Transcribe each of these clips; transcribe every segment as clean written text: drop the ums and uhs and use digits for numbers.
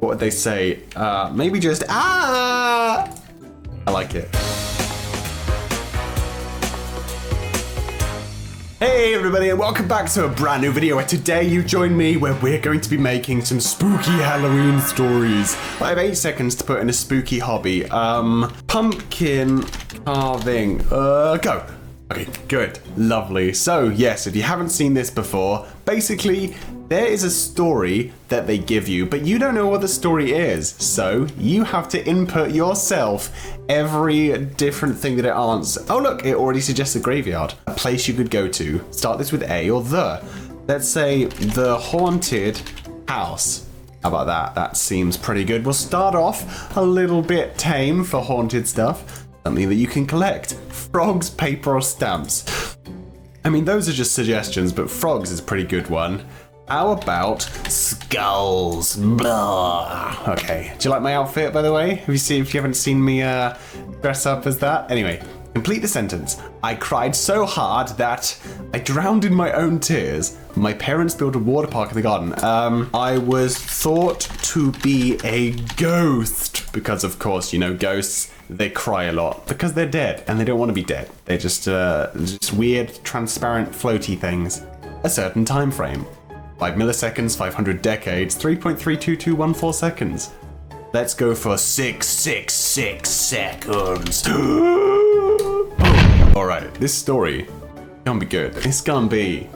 What would they say? Maybe just, I like it. Hey everybody, and welcome back to a brand new video where today you join me where we're going to be making some spooky Halloween stories. I have 8 seconds to put in a spooky hobby. Pumpkin carving. Go. Okay, good. Lovely. So yes, if you haven't seen this before, basically there is a story that they give you, but you don't know what the story is. So you have to input yourself every different thing that it answers. Oh look, it already suggests a graveyard. A place you could go to. Start this with A or the. Let's say the haunted house. How about that? That seems pretty good. We'll start off a little bit tame for haunted stuff. Something that you can collect. Frogs, paper, or stamps. I mean, those are just suggestions, but frogs is a pretty good one. How about skulls? Blah. Okay. Do you like my outfit, by the way? If you haven't seen me dress up as that? Anyway, complete the sentence. I cried so hard that I drowned in my own tears. My parents built a water park in the garden. I was thought to be a ghost because, of course, you know, ghosts, they cry a lot because they're dead and they don't want to be dead. They're just weird, transparent, floaty things. A certain time frame. 5 milliseconds, 500 decades, 3.32214 seconds. Let's go for 666 seconds. Alright, this story gonna be good. It's gonna be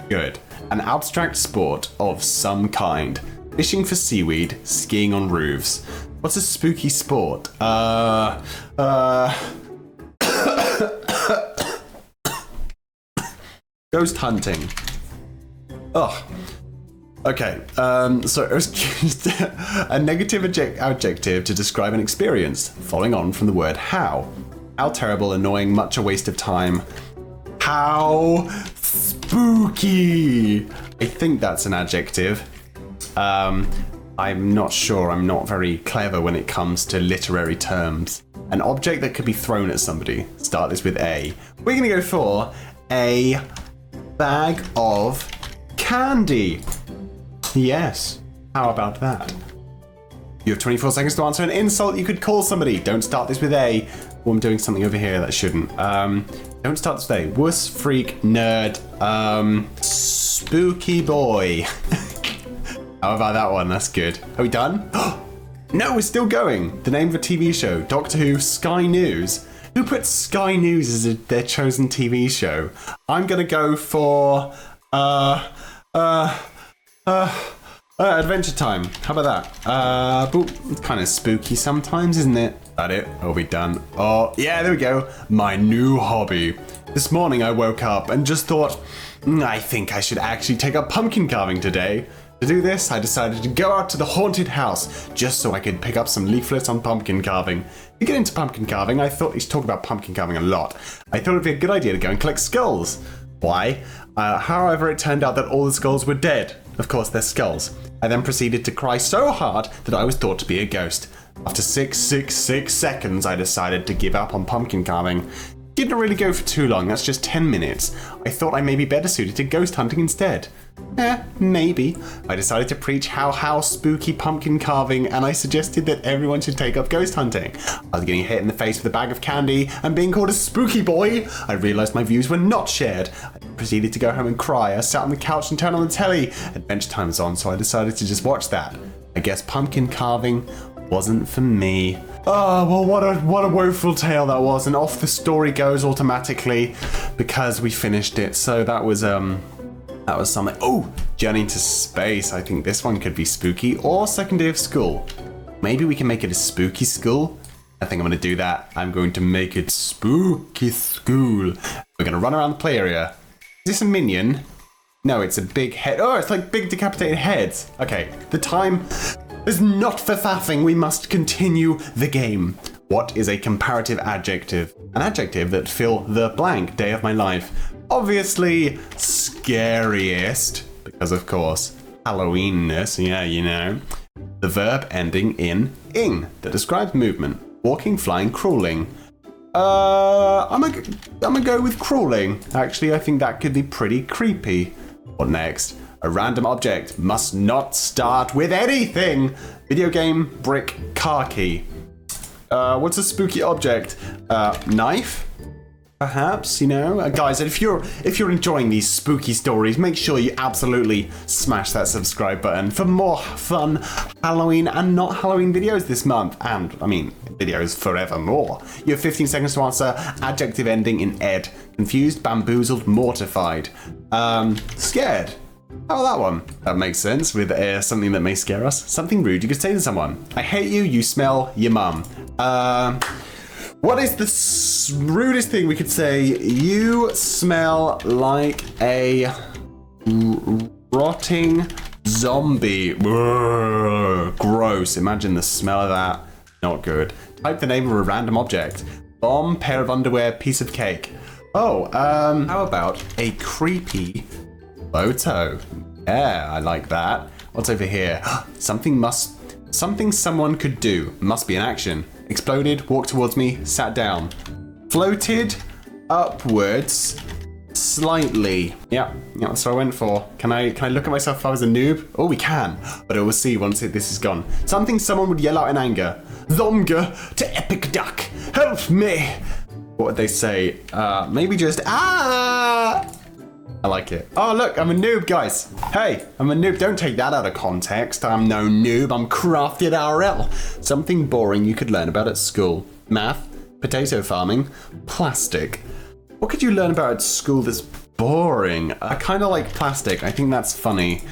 good. An abstract sport of some kind. Fishing for seaweed, skiing on roofs. What's a spooky sport? Ghost hunting. Oh, okay. So it was just a negative adjective to describe an experience, following on from the word how. How terrible, annoying, much a waste of time. How spooky. I think that's an adjective. I'm not sure. I'm not very clever when it comes to literary terms. An object that could be thrown at somebody. Start this with A. We're going to go for a bag of candy. Yes. How about that? You have 24 seconds to answer an insult you could call somebody. Don't start this with A. Oh, I'm doing something over here that shouldn't. Don't start this with A. Wuss, freak, nerd, spooky boy. How about that one? That's good. Are we done? No, we're still going. The name of a TV show. Doctor Who, Sky News. Who put Sky News as their chosen TV show? I'm gonna go for Adventure Time. How about that? It's kind of spooky sometimes, isn't it? That it? Are we done? Oh, yeah, there we go. My new hobby. This morning I woke up and just thought, I think I should actually take up pumpkin carving today. To do this, I decided to go out to the haunted house just so I could pick up some leaflets on pumpkin carving. To get into pumpkin carving, I thought we should talk about pumpkin carving a lot. I thought it'd be a good idea to go and collect skulls. Why? However, it turned out that all the skulls were dead. Of course, they're skulls. I then proceeded to cry so hard that I was thought to be a ghost. After 666 seconds, I decided to give up on pumpkin carving. Didn't really go for too long, that's just 10 minutes. I thought I may be better suited to ghost hunting instead. Maybe. I decided to preach how spooky pumpkin carving, and I suggested that everyone should take up ghost hunting. I was getting hit in the face with a bag of candy and being called a spooky boy. I realized my views were not shared. I proceeded to go home and cry. I sat on the couch and turned on the telly. Adventure Time was on, so I decided to just watch that. I guess pumpkin carving wasn't for me. Oh, well, what a woeful tale that was, and off the story goes automatically because we finished it. So that was something. Oh, Journey to Space. I think this one could be spooky, or Second Day of School. Maybe we can make it a spooky school. I think I'm going to do that. I'm going to make it spooky school. We're going to run around the play area. Is this a minion? No, it's a big head. Oh, it's like big decapitated heads. Okay, the time is not for faffing. We must continue the game. What is a comparative adjective? An adjective that fill the blank day of my life. Obviously, scariest, because of course, Halloweenness, yeah, you know. The verb ending in ing that describes movement. Walking, flying, crawling. I'm gonna go with crawling. Actually, I think that could be pretty creepy. What next? A random object must not start with anything. Video game, brick, car key. What's a spooky object? Knife? Perhaps, you know? Guys, if you're enjoying these spooky stories, make sure you absolutely smash that subscribe button for more fun Halloween and not Halloween videos this month. And, I mean, videos forevermore. You have 15 seconds to answer. Adjective ending in ed. Confused, bamboozled, mortified. Scared. How about that one? That makes sense with something that may scare us. Something rude you could say to someone. I hate you, you smell, your mum. What is the rudest thing we could say? You smell like a rotting zombie. Ugh, gross. Imagine the smell of that. Not good. Type the name of a random object. Bomb, pair of underwear, piece of cake. Oh, how about a creepy photo? Yeah, I like that. What's over here? Something someone could do. Must be an action. Exploded, walked towards me, sat down. Floated upwards slightly. Yeah, that's what I went for. Can I look at myself if I was a noob? Oh, we can, but I will see once this is gone. Something someone would yell out in anger. Zomga to epic duck. Help me. What would they say? Maybe just I like it. Oh, look, I'm a noob, guys. Hey, I'm a noob. Don't take that out of context. I'm no noob. I'm crafted RL. Something boring you could learn about at school. Math, potato farming, plastic. What could you learn about at school that's boring? I kind of like plastic. I think that's funny.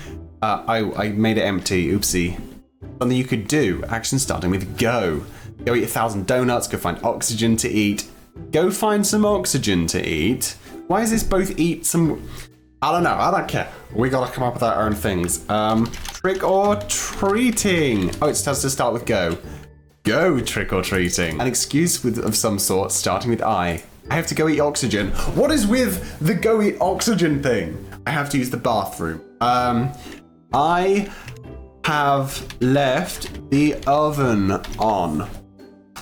I made it empty. Oopsie. Something you could do. Action starting with go. Go eat 1,000 donuts. Go find oxygen to eat. Go find some oxygen to eat. Why is this both eat some... I don't know. I don't care. We gotta come up with our own things. Trick or treating. Oh, it has to start with go. Go trick or treating. An excuse of some sort starting with I. I have to go eat oxygen. What is with the go eat oxygen thing? I have to use the bathroom. I have left the oven on.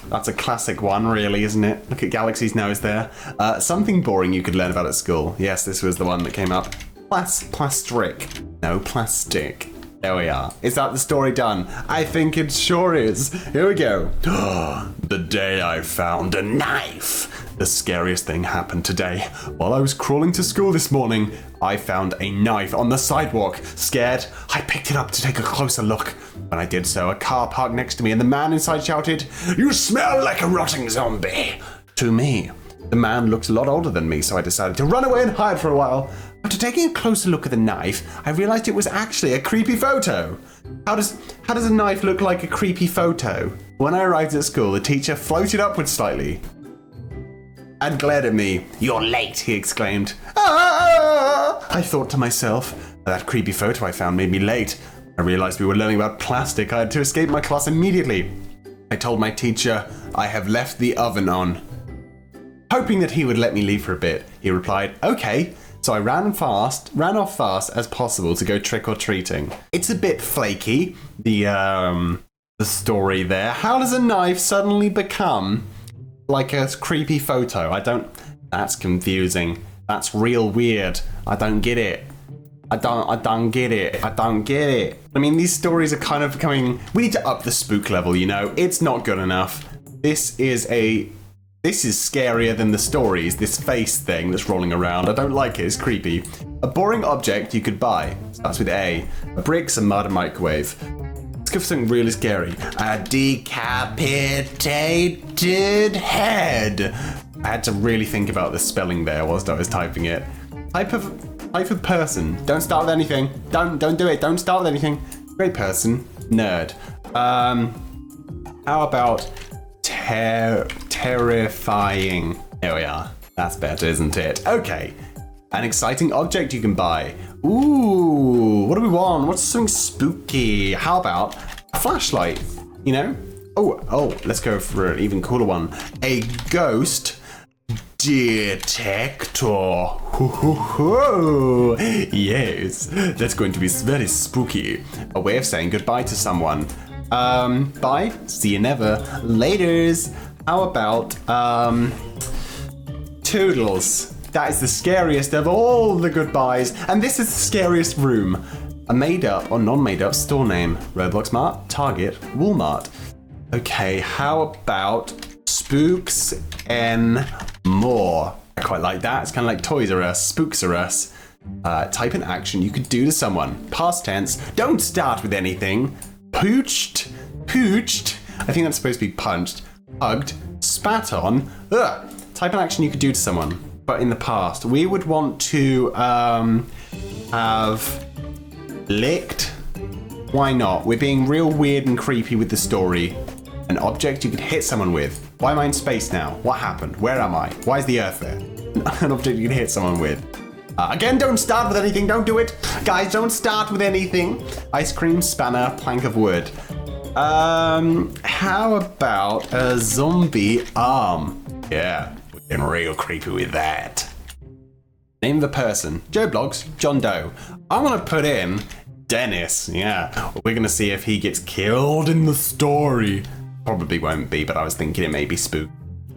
That's a classic one, really, isn't it? Look at Galaxy's nose there. Something boring you could learn about at school. Yes, this was the one that came up. Plastic. No, plastic. There we are. Is that the story done? I think it sure is. Here we go. The day I found a knife. The scariest thing happened today. While I was crawling to school this morning, I found a knife on the sidewalk. Scared, I picked it up to take a closer look. When I did so, a car parked next to me and the man inside shouted, "You smell like a rotting zombie!" to me. The man looked a lot older than me, so I decided to run away and hide for a while. After taking a closer look at the knife, I realized it was actually a creepy photo. How does a knife look like a creepy photo? When I arrived at school, the teacher floated upwards slightly and glared at me. "You're late," he exclaimed. "Ah!" I thought to myself, that creepy photo I found made me late. I realized we were learning about plastic. I had to escape my class immediately. I told my teacher I have left the oven on. Hoping that he would let me leave for a bit, he replied, "Okay." So I ran off fast as possible to go trick-or-treating. It's a bit flaky, the story there. How does a knife suddenly become like a creepy photo? That's confusing. That's real weird. I don't get it. I don't get it. I mean, these stories are kind of becoming... We need to up the spook level, you know? It's not good enough. This is scarier than the stories, this face thing that's rolling around. I don't like it, it's creepy. A boring object you could buy. Starts with A. A brick, some mud, a microwave. Let's go for something really scary. A decapitated head. I had to really think about the spelling there whilst I was typing it. Type of person. Don't start with anything. Don't do it. Don't start with anything. Great person. Nerd. How about terrifying? There we are. That's better, isn't it? Okay. An exciting object you can buy. Ooh, what do we want? What's something spooky? How about a flashlight? You know? Oh, let's go for an even cooler one. A ghost detector. Yes, that's going to be very spooky. A way of saying goodbye to someone. Bye. See you never. Laters. How about toodles? That is the scariest of all the goodbyes. And this is the scariest room. A made up or non-made up store name. Roblox Mart, Target, Walmart. Okay, how about Spooks and More? I quite like that. It's kind of like Toys R Us, Spooks R Us. Type in action you could do to someone. Past tense. Don't start with anything. Pooched. I think that's supposed to be punched. Hugged. Spat on. Ugh. Type in action you could do to someone. But in the past, we would want to have licked. Why not? We're being real weird and creepy with the story. An object you could hit someone with. Why am I in space now? What happened? Where am I? Why is the Earth there? An object you can hit someone with. Again, don't start with anything. Don't do it. Guys, don't start with anything. Ice cream, spanner, plank of wood. How about a zombie arm? Yeah, we're getting real creepy with that. Name of the person. Joe Blogs, John Doe. I want to put in Dennis. Yeah, we're going to see if he gets killed in the story. Probably won't be, but I was thinking it may be spook.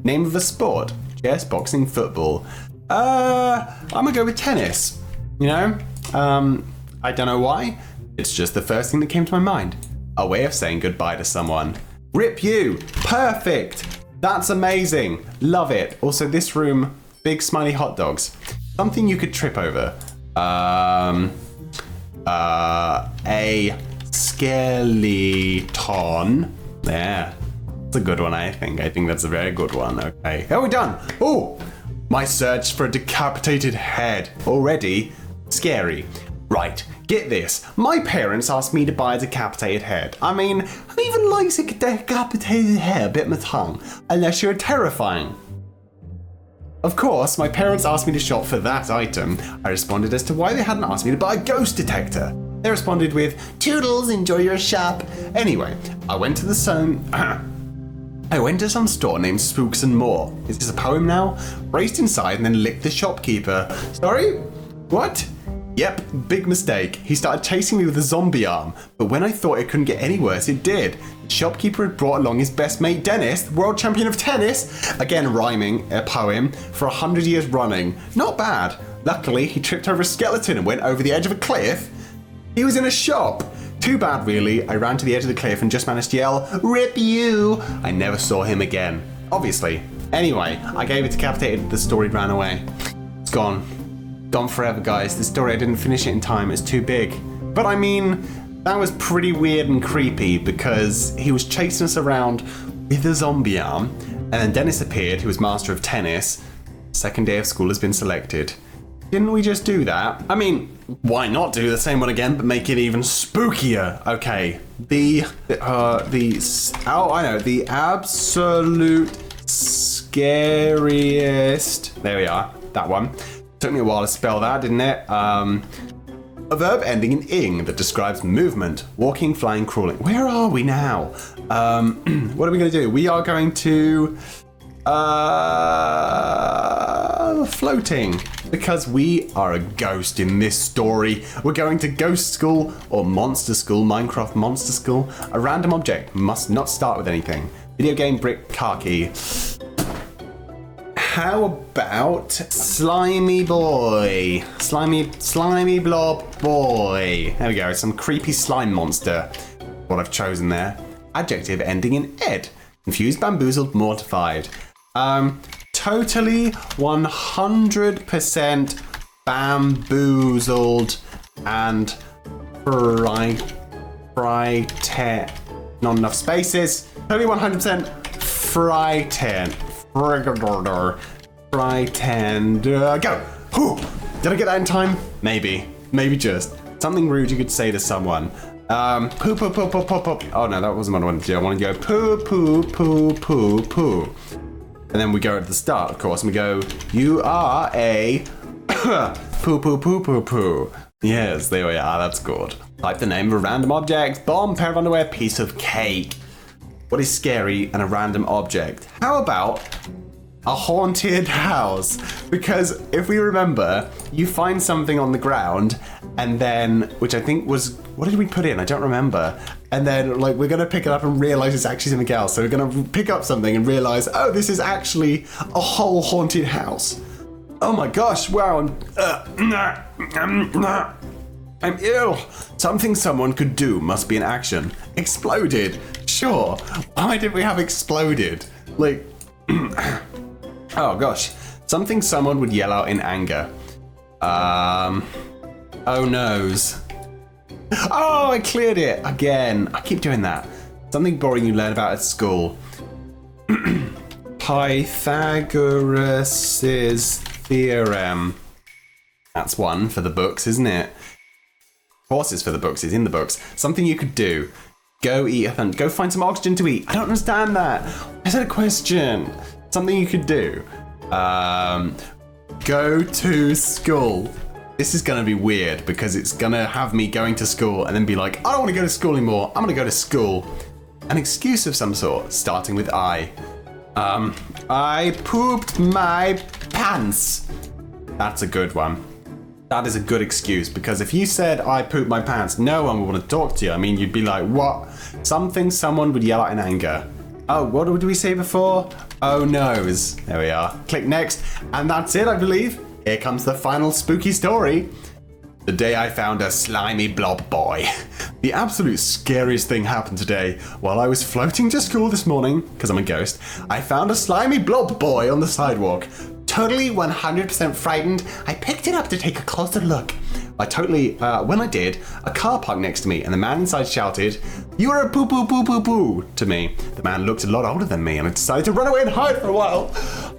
Name of the sport. Chess, boxing, football. I'm gonna go with tennis. You know? I don't know why. It's just the first thing that came to my mind. A way of saying goodbye to someone. Rip you. Perfect. That's amazing. Love it. Also, this room, big smiley hot dogs. Something you could trip over. A skeleton. Yeah. That's a good one, I think. I think that's a very good one. Okay. How are we done? Oh! My search for a decapitated head. Already scary. Right, get this. My parents asked me to buy a decapitated head. I mean, who even likes a decapitated head? Bit my tongue. Unless you're terrifying. Of course, my parents asked me to shop for that item. I responded as to why they hadn't asked me to buy a ghost detector. They responded with, "Toodles, enjoy your shop." Anyway, I went to some store named Spooks and More. Is this a poem now? Raced inside and then licked the shopkeeper. Sorry? What? Yep, big mistake. He started chasing me with a zombie arm, but when I thought it couldn't get any worse, it did. The shopkeeper had brought along his best mate Dennis, the world champion of tennis. Again, rhyming a poem for 100 years running. Not bad. Luckily, he tripped over a skeleton and went over the edge of a cliff. He was in a shop. Too bad, really. I ran to the edge of the cliff and just managed to yell, "Rip you!" I never saw him again. Obviously. Anyway, I gave it decapitated, the story ran away. It's gone. Gone forever, guys. The story, I didn't finish it in time. It's too big. But I mean, that was pretty weird and creepy because he was chasing us around with a zombie arm, and then Dennis appeared, who was master of tennis. Second day of school has been selected. Didn't we just do that? I mean, why not do the same one again, but make it even spookier? Okay, the absolute scariest. There we are, that one. Took me a while to spell that, didn't it? A verb ending in ing that describes movement, walking, flying, crawling. Where are we now? What are we going to do? We are going to floating, because we are a ghost in this story. We're going to ghost school or monster school, Minecraft monster school. A random object must not start with anything. Video game, brick, car key. How about slimy boy? Slimy blob boy. There we go, some creepy slime monster. What I've chosen there. Adjective ending in ed. Confused, bamboozled, mortified. Totally 100% bamboozled and frightened. Not enough spaces. Totally 100% frightened. Frightened. Go! Whew. Did I get that in time? Maybe. Maybe just. Something rude you could say to someone. Poo poo poo poo poo poo. Oh no, that wasn't what I wanted to do. I want to go poo poo poo poo poo. And then we go at the start, of course, and we go, "You are a poo poo poo poo poo." Yes, there we are, that's good. Type the name of a random object. Bomb, pair of underwear, piece of cake. What is scary and a random object? How about a haunted house? Because if we remember, you find something on the ground and then, which I think was, what did we put in? I don't remember. And then like, we're gonna pick it up and realize it's actually something else. So we're gonna pick up something and realize, oh, this is actually a whole haunted house. Oh my gosh, wow, I'm ill. Something someone could do must be an action. Exploded. Sure. Why did we have exploded? Like, oh gosh. Something someone would yell out in anger. Oh noes. Oh, I cleared it again. I keep doing that. Something boring you learn about at school. Pythagoras' theorem. That's one for the books, isn't it? Of course it's for the books, it's in the books. Something you could do. Go find some oxygen to eat. I don't understand that. I said a question. Something you could do. Go to school. This is gonna be weird because it's gonna have me going to school and then be like, I don't wanna go to school anymore. I'm gonna go to school. An excuse of some sort, starting with I. I pooped my pants. That's a good one. That is a good excuse, because if you said I pooped my pants, no one would want to talk to you. I mean, you'd be like, what? Something someone would yell out in anger. Oh, what did we say before? Oh noes. There we are. Click next. And that's it, I believe. Here comes the final spooky story. The day I found a slimy blob boy. The absolute scariest thing happened today. While I was floating to school this morning, because I'm a ghost, I found a slimy blob boy on the sidewalk. Totally 100% frightened, I picked it up to take a closer look. When I did, a car parked next to me and the man inside shouted, "You're a poo poo poo poo poo," to me. The man looked a lot older than me and I decided to run away and hide for a while.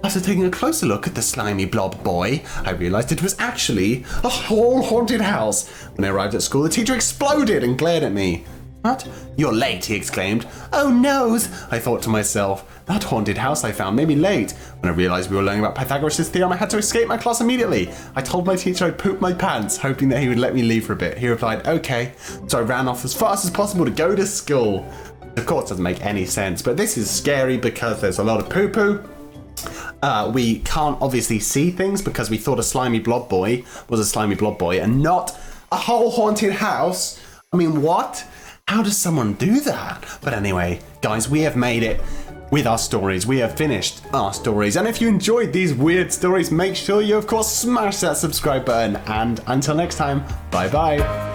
After taking a closer look at the slimy blob boy, I realized it was actually a whole haunted house. When I arrived at school, the teacher exploded and glared at me. "What? You're late," he exclaimed. "Oh noes," I thought to myself. That haunted house I found made me late. When I realized we were learning about Pythagoras' theorem, I had to escape my class immediately. I told my teacher I'd pooped my pants, hoping that he would let me leave for a bit. He replied, okay. So I ran off as fast as possible to go to school. Of course, it doesn't make any sense, but this is scary because there's a lot of poo-poo. We can't obviously see things because we thought a slimy blob boy was a slimy blob boy and not a whole haunted house. I mean, what? How does someone do that? But anyway, guys, we have made it. With our stories, we have finished our stories. And if you enjoyed these weird stories, make sure you, of course, smash that subscribe button. And until next time, bye-bye.